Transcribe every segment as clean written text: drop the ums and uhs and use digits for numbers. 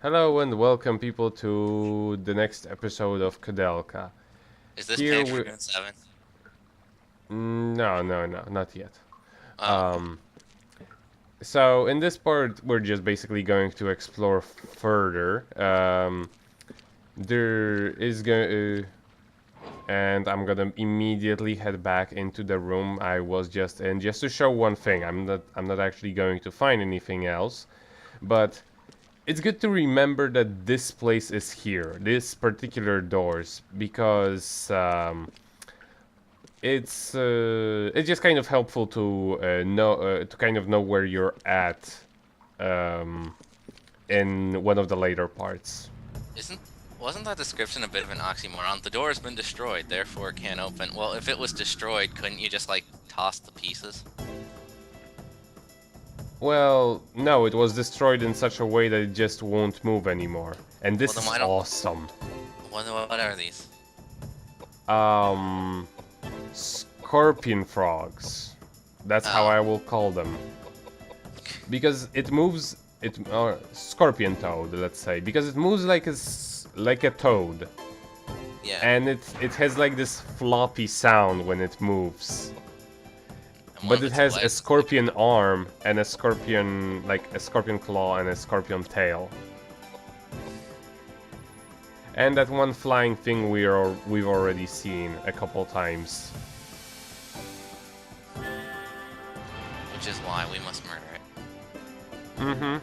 Hello and welcome people to the next episode of Koudelka. Is this Here Pantry we Room 7? no, not yet. Oh, Um so in this part we're just basically going to explore further. There is going and I'm gonna immediately head back into the room I was just in just to show one thing. I'm not actually going to find anything else, but it's good to remember that this place is here, this particular doors, because it's just kind of helpful to know to kind of know where you're at um, in one of the later parts. isn't wasn't that description a bit of an oxymoron? The door has been destroyed, therefore it can't open. Well, if it was destroyed, couldn't you just like toss the pieces? Well, no, it was destroyed in such a way that it just won't move anymore, and Well, this then is why don't? awesome. What are these? Um, Scorpion frogs. That's how Oh, I will call them. Because it moves scorpion toad, let's say, because it moves like a toad, yeah. and it has like this floppy sound when it moves, And one but of it its has a legs is like scorpion arm and a scorpion claw and a scorpion tail, and that one flying thing we've already seen a couple times. which is why we must murder it. Mm-hmm.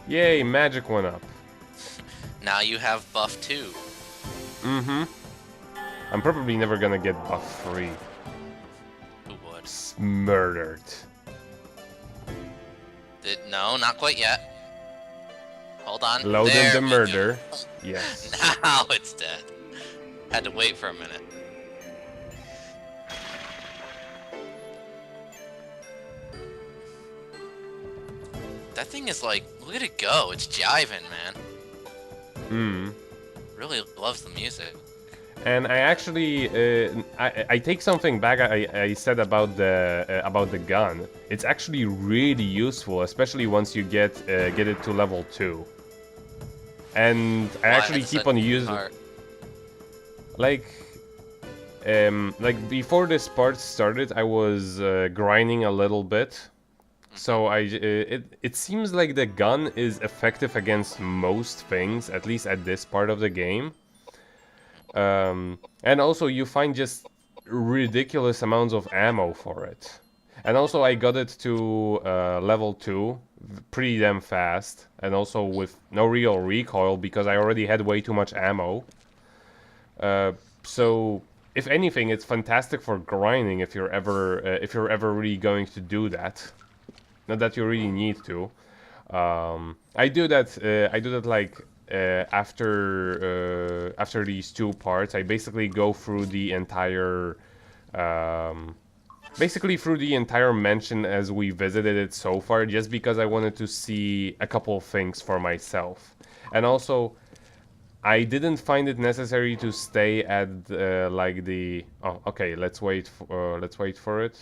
Yay, magic one up. Now you have buff 2. Mm-hmm. I'm probably never gonna get buff 3. Who would? Murdered. No, not quite yet. Hold on. Load in There the we go. murder. Yes. Now it's dead. Had to wait for a minute. That thing is like, look at it go. It's jiving, man. Hmm. Really loves the music. And I actually, I take something back. I said about the gun. It's actually really useful, especially once you get it to level 2. And I Why actually is keep that on using, hard? like, before this part started, I was grinding a little bit. So it seems like the gun is effective against most things, at least at this part of the game. And also you find just ridiculous amounts of ammo for it. And also I got it to level 2 pretty damn fast, and also with no real recoil because I already had way too much ammo. So if anything, it's fantastic for grinding if if you're ever really going to do that. Not that you really need to. I do that. I do that like after these two parts. I basically go through the entire, basically through the entire mansion as we visited it so far, just because I wanted to see a couple of things for myself, and also I didn't find it necessary to stay at like the. Oh, okay. Let's wait for it.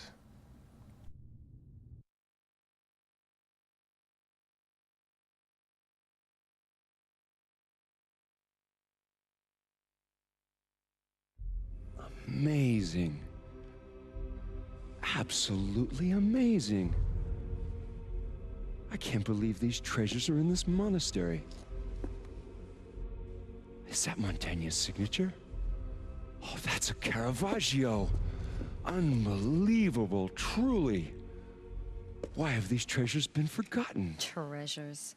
Amazing. Absolutely amazing. I can't believe these treasures are in this monastery. Is that Montaigne's signature? Oh, that's a Caravaggio. Unbelievable, truly. Why have these treasures been forgotten? Treasures.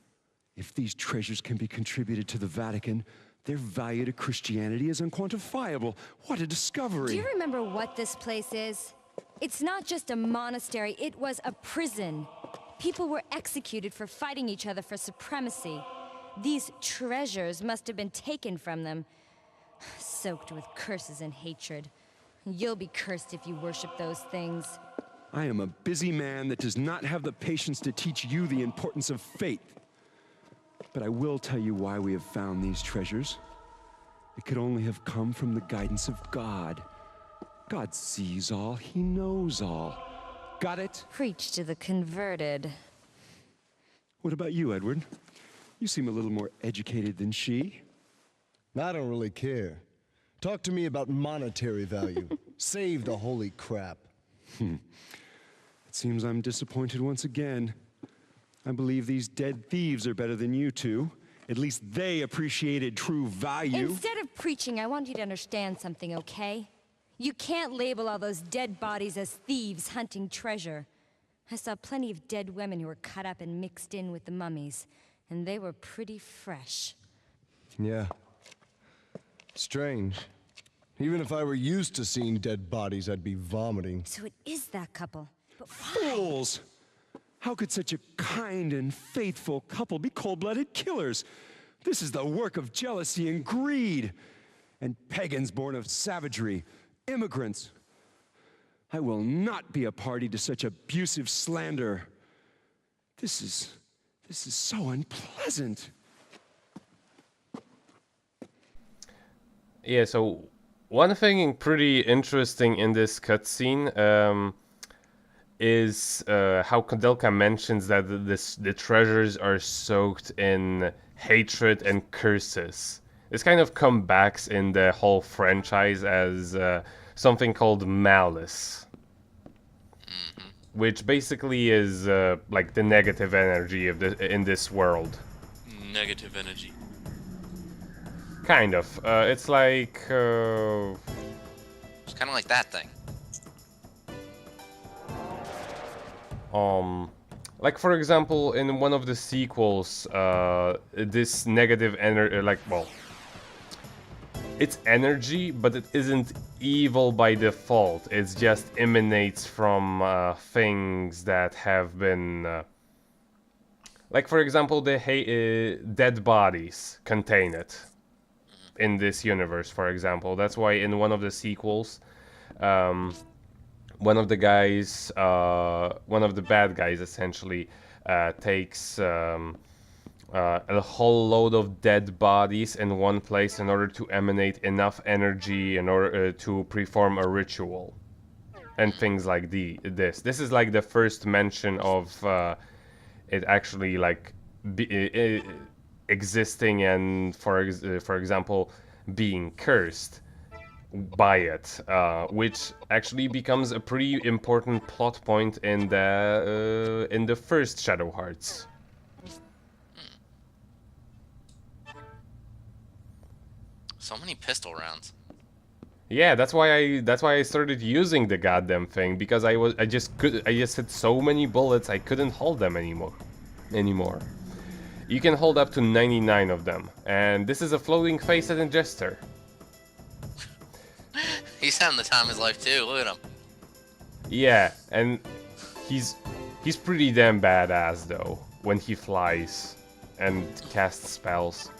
If these treasures can be contributed to the Vatican, their value to Christianity is unquantifiable. What a discovery! Do you remember what this place is? It's not just a monastery, it was a prison. People were executed for fighting each other for supremacy. These treasures must have been taken from them, soaked with curses and hatred. You'll be cursed if you worship those things. I am a busy man that does not have the patience to teach you the importance of faith. But I will tell you why we have found these treasures. It could only have come from the guidance of God. God sees all, He knows all. Got it? Preach to the converted. What about you, Edward? You seem a little more educated than she. I don't really care. Talk to me about monetary value. Save the holy crap. It seems I'm disappointed once again. I believe these dead thieves are better than you two. At least they appreciated true value. Instead of preaching, I want you to understand something, okay? You can't label all those dead bodies as thieves hunting treasure. I saw plenty of dead women who were cut up and mixed in with the mummies, and they were pretty fresh. Yeah. Strange. Even if I were used to seeing dead bodies, I'd be vomiting. So it is that couple. But why? Fools! How could such a kind and faithful couple be cold-blooded killers? This is the work of jealousy and greed. And pagans born of savagery, immigrants. I will not be a party to such abusive slander. This is so unpleasant. Yeah, so one thing pretty interesting in this cutscene is how Koudelka mentions that the treasures are soaked in hatred and curses. This kind of comes back in the whole franchise as something called malice, which basically is like the negative energy of in this world. Negative energy. Kind of. It's like It's kind of like that thing. like for example, in one of the sequels, this negative energy, it's energy, but it isn't evil by default. It just emanates from things that have been, like for example, the dead bodies contain it in this universe. For example, that's why in one of the sequels, one of the guys, one of the bad guys essentially, takes a whole load of dead bodies in one place in order to emanate enough energy in order to perform a ritual, and things like this. This is like the first mention of it actually like existing and for example being cursed by it, which actually becomes a pretty important plot point in the first Shadow Hearts. So many pistol rounds. Yeah, that's why I started using the goddamn thing, because I just hit so many bullets I couldn't hold them anymore. You can hold up to 99 of them, and this is a floating face and jester. He's having the time of his life too. Look at him. Yeah, and he's pretty damn badass though when he flies and casts spells.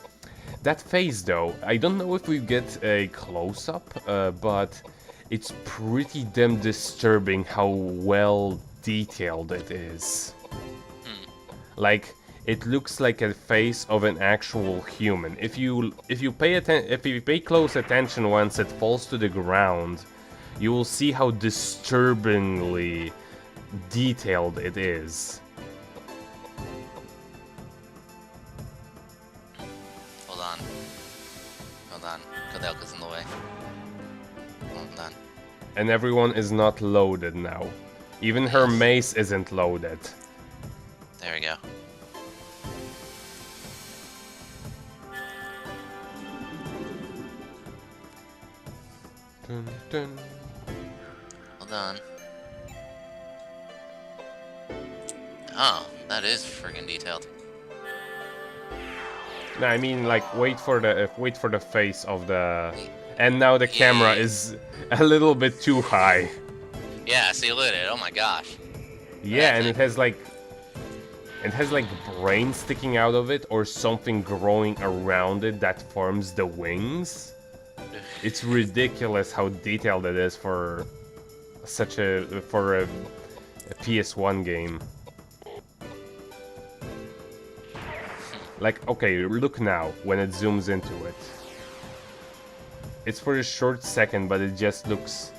That face though, I don't know if we get a close-up, but it's pretty damn disturbing how well detailed it is. Like, it looks like a face of an actual human. If you pay close attention once it falls to the ground, you will see how disturbingly detailed it is. Hold on. Koudelka's in the way. Hold on. And everyone is not loaded now. Even her mace isn't loaded. There we go. Dun, dun. Hold on. Oh, that is friggin' detailed. No, I mean like wait for the face of the, and now the camera is a little bit too high. Yeah, see, look at it. Oh my gosh. Yeah, and it has like brain sticking out of it or something growing around it that forms the wings. It's ridiculous how detailed it is for such a PS1 game. Like, okay, look now when it zooms into it. It's for a short second, but it just looks...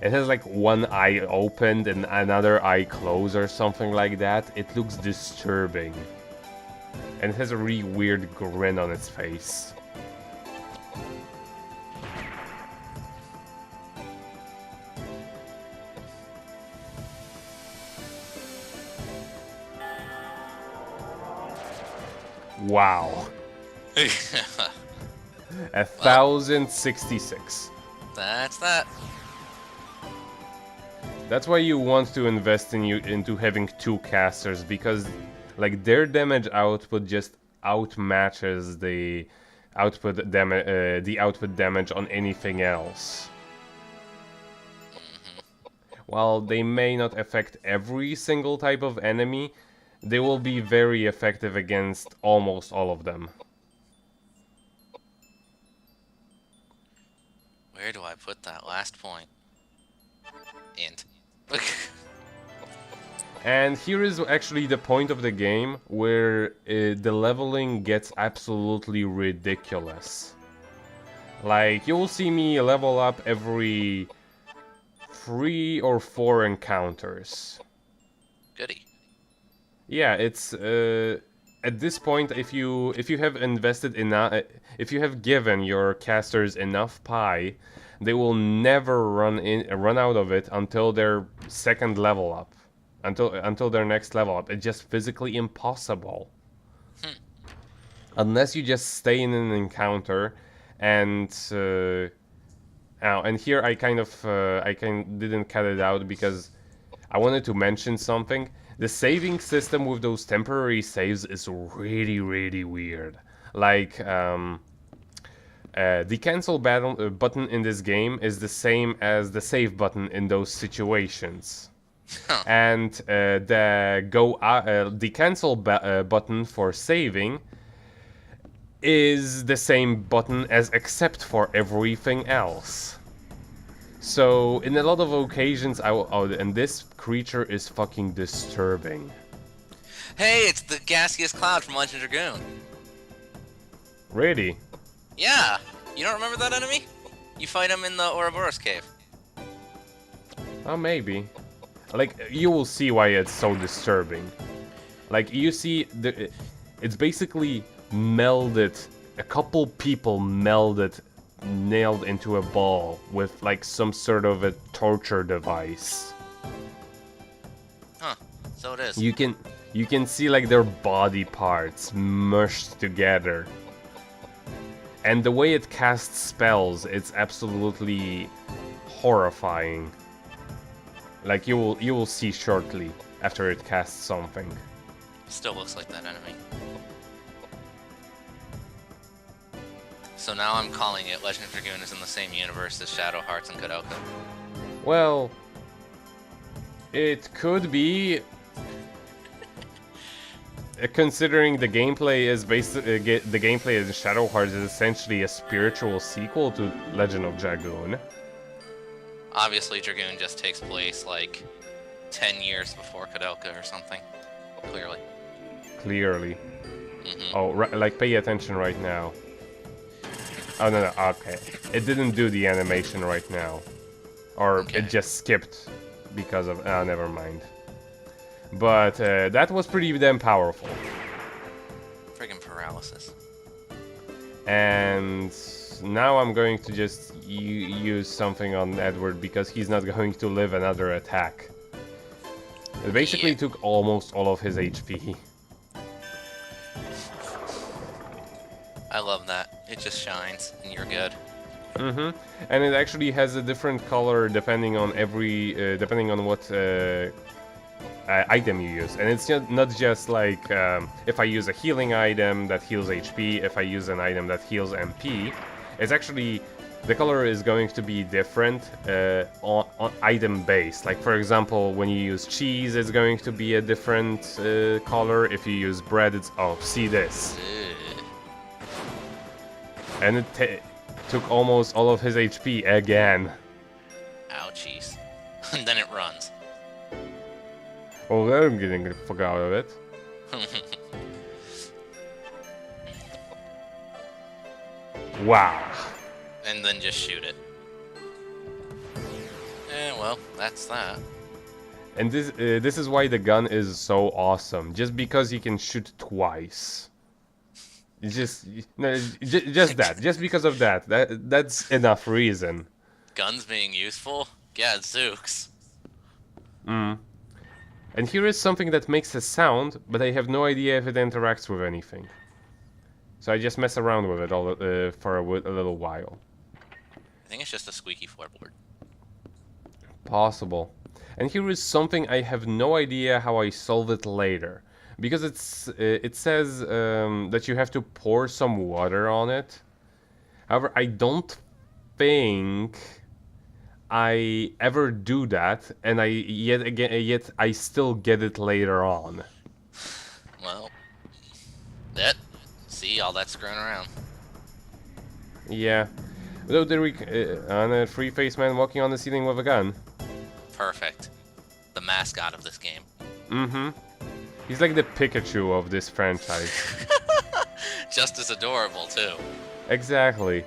It has like one eye opened and another eye closed or something like that. It looks disturbing. And it has a really weird grin on its face. Wow. 1066. That's that. That's why you want to invest into having 2 casters, because like their damage output just outmatches the output damage on anything else. While they may not affect every single type of enemy, they will be very effective against almost all of them. Where do I put that last point? Int. And here is actually the point of the game where the leveling gets absolutely ridiculous. Like, you'll see me level up every 3 or 4 encounters. Goody. Yeah, it's at this point, if you have invested enough, if you have given your casters enough pie, they will never run out of it until their second level up, until their next level up. It's just physically impossible. Unless you just stay in an encounter, and and here I didn't cut it out because I wanted to mention something. The saving system with those temporary saves is really, really weird. Like, the cancel button in this game is the same as the save button in those situations. Huh. And the cancel button for saving is the same button as accept for everything else. So, in a lot of occasions, and this creature is fucking disturbing. Hey, it's the gaseous cloud from Legend Dragoon. Really? Yeah! You don't remember that enemy? You fight him in the Ouroboros cave. Oh, maybe. Like, you will see why it's so disturbing. Like, you see, it's basically melded, a couple people nailed into a ball with like some sort of a torture device. Huh. So it is. You can see like their body parts mushed together. And the way it casts spells, it's absolutely horrifying. Like you will see shortly after it casts something. Still looks like that enemy. So now I'm calling it Legend of Dragoon is in the same universe as Shadow Hearts and Koudelka. Well, it could be. Considering the gameplay is the gameplay in Shadow Hearts is essentially a spiritual sequel to Legend of Dragoon. Obviously, Dragoon just takes place like 10 years before Koudelka or something. Clearly. Clearly. Mm-hmm. Oh, like pay attention right now. Oh no, okay. It didn't do the animation right now, or Okay. it just skipped because of. Never mind. But that was pretty damn powerful. Friggin' paralysis. And now I'm going to just use something on Edward because he's not going to live another attack. It basically took almost all of his HP. I love that. It just shines, and you're good. Mm-hmm. And it actually has a different color depending on depending on what item you use. And it's not just like if I use a healing item that heals HP, if I use an item that heals MP. It's actually the color is going to be different on item base. Like for example, when you use cheese, it's going to be a different color. If you use bread, it's see this. Ugh. And it took almost all of his HP again. Ouchies. And then it runs. Oh, I'm getting the fuck out of it. Wow. And then just shoot it. Well, that's that. And this is why the gun is so awesome. Just because you can shoot twice. It's just no, just that. Just because of that. That's enough reason. Guns being useful? Gadzooks. And here is something that makes a sound, but I have no idea if it interacts with anything. So I just mess around with it all for a little while. I think it's just a squeaky floorboard. Possible. And here is something I have no idea how I solve it later. Because it says that you have to pour some water on it. However, I don't think I ever do that, and yet I still get it later on. Well, see, all that screwing around. Yeah. Though on a three-faced man walking on the ceiling with a gun. Perfect. The mascot of this game. Mm-hmm. He's like the Pikachu of this franchise. Just as adorable, too. Exactly.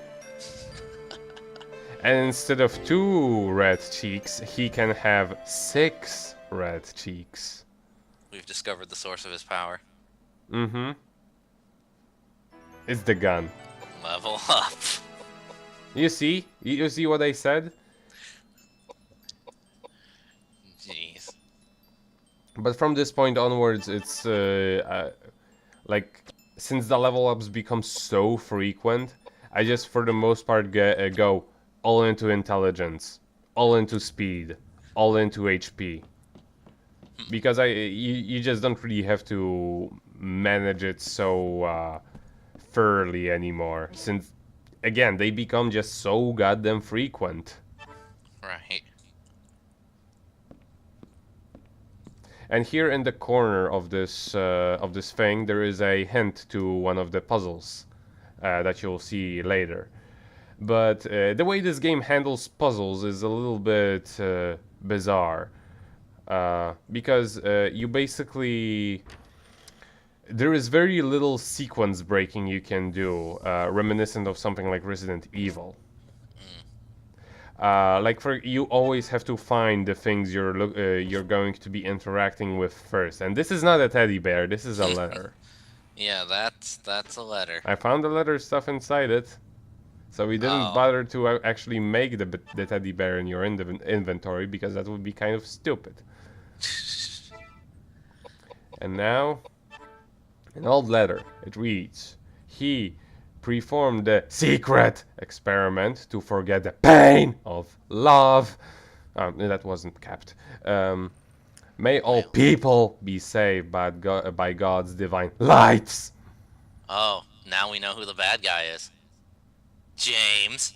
And instead of 2 red cheeks, he can have 6 red cheeks. We've discovered the source of his power. Mm-hmm. It's the gun. Level up. You see? You see what I said? Jeez. But from this point onwards, it's like, since the level ups become so frequent, I just for the most part go all into intelligence, all into speed, all into HP. Because you just don't really have to manage it so thoroughly anymore, since again they become just so goddamn frequent. Right. And here in the corner of this thing, there is a hint to one of the puzzles that you'll see later. But the way this game handles puzzles is a little bit bizarre. Because you basically... There is very little sequence breaking you can do, reminiscent of something like Resident Evil. You always have to find the things you're going to be interacting with first, and this is not a teddy bear. This is a letter. Yeah, that's a letter. I found the letter stuff inside it, so we didn't bother to actually make the teddy bear in your inventory because that would be kind of stupid. And now, an old letter. It reads, "He performed the secret experiment to forget the pain of love." That wasn't capped. May all people be saved by God's divine lights. Oh, now we know who the bad guy is. James.